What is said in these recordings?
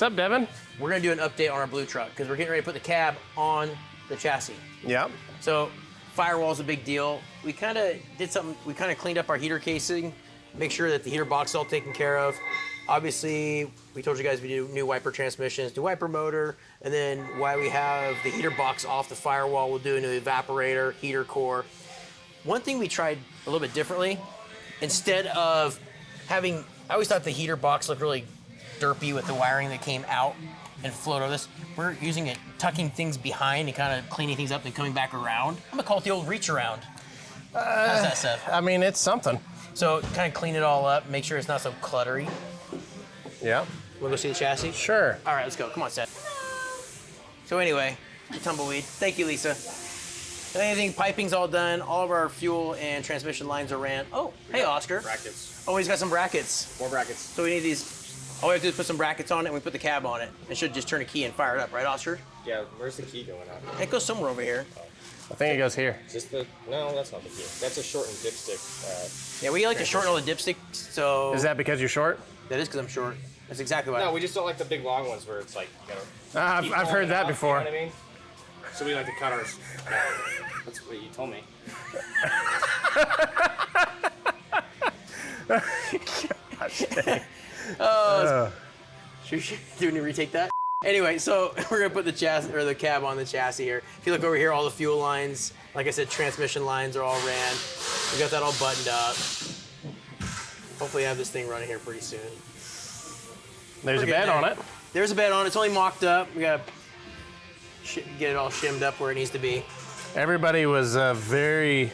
What's up, Devin? We're gonna do an update on our blue truck because we're getting ready to put the cab on the chassis. Yep. So firewall's a big deal. We kind of did something, we kind of cleaned up our heater casing, make sure that the heater box is all taken care of. Obviously, we told you guys we do new wiper transmissions, new wiper motor, and then while we have the heater box off the firewall, we'll do a new evaporator, heater core. One thing we tried a little bit differently, instead of having, I always thought the heater box looked really derpy with the wiring that came out and flowed over this. We're using it, tucking things behind and kind of cleaning things up and coming back around. I'm gonna call it the old reach around. How's that, Seth? I mean, it's something. So kind of clean it all up, make sure it's not so cluttery. Yeah. Wanna go see the chassis? Sure. All right, let's go. Come on, Seth. So anyway, tumbleweed. Thank you, Lisa. Anything, piping's all done. All of our fuel and transmission lines are ran. Oh, hey, Oscar. Brackets. Oh, he's got some brackets. More brackets. So we need these. All we have to do is put some brackets on it and we put the cab on it. It should just turn a key and fire it up, right, Oscar? Yeah, where's the key going on? It goes somewhere over here. I think it goes here. Is this the, no, that's not the key. That's a shortened dipstick. Yeah, we like to shorten all the dipsticks, so. Is that because you're short? That is because I'm short. That's exactly why. No, we just don't like the big long ones where it's like, you gotta. I've heard that before. You know what I mean? So we like to cut ours. That's what you told me. Gosh dang. Do we need to retake that? Anyway, so we're gonna put the chassis or the cab on the chassis here. If you look over here, all the fuel lines, like I said, transmission lines are all ran. We got that all buttoned up. Hopefully, I have this thing running here pretty soon. There's a bed on it. There's a bed on it. It's only mocked up. We gotta get it all shimmed up where it needs to be. Everybody was very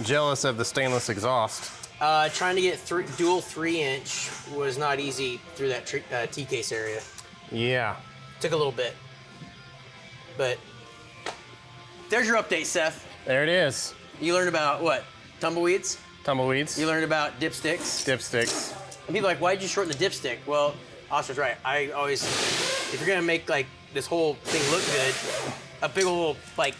jealous of the stainless exhaust. Trying to get dual 3-inch was not easy through that T-case area. Yeah. Took a little bit. But there's your update, Seth. There it is. You learned about what? Tumbleweeds? Tumbleweeds. You learned about dipsticks? Dipsticks. And people are like, why'd you shorten the dipstick? Well, Oscar's right. I always, if you're gonna make like this whole thing look good, a big old like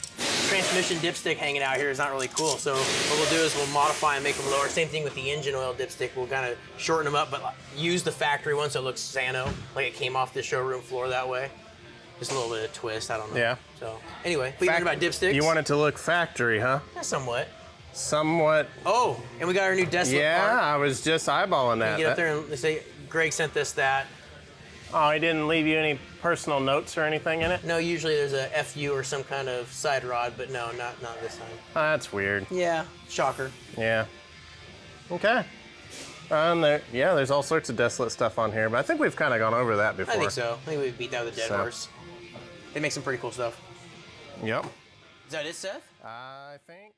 transmission dipstick hanging out here is not really cool. So what we'll do is we'll modify and make them lower. Same thing with the engine oil dipstick. We'll kind of shorten them up, but use the factory one so it looks Sano, like it came off the showroom floor that way. Just a little bit of twist, I don't know. Yeah. So anyway, we learned about dipsticks. You want it to look factory, huh? Yeah, somewhat. Somewhat. Oh, and we got our new desolate Yeah, part. I was just eyeballing that. You get up there and say, Greg sent this, that. Oh, he didn't leave you any personal notes or anything in it? No, usually there's a FU or some kind of side rod, but no, not this time. That's weird. Yeah, shocker. Yeah. Okay. There's all sorts of desolate stuff on here, but I think we've kind of gone over that before. I think so. I think we beat that with a dead horse. They make some pretty cool stuff. Yep. Is that it, Seth? I think.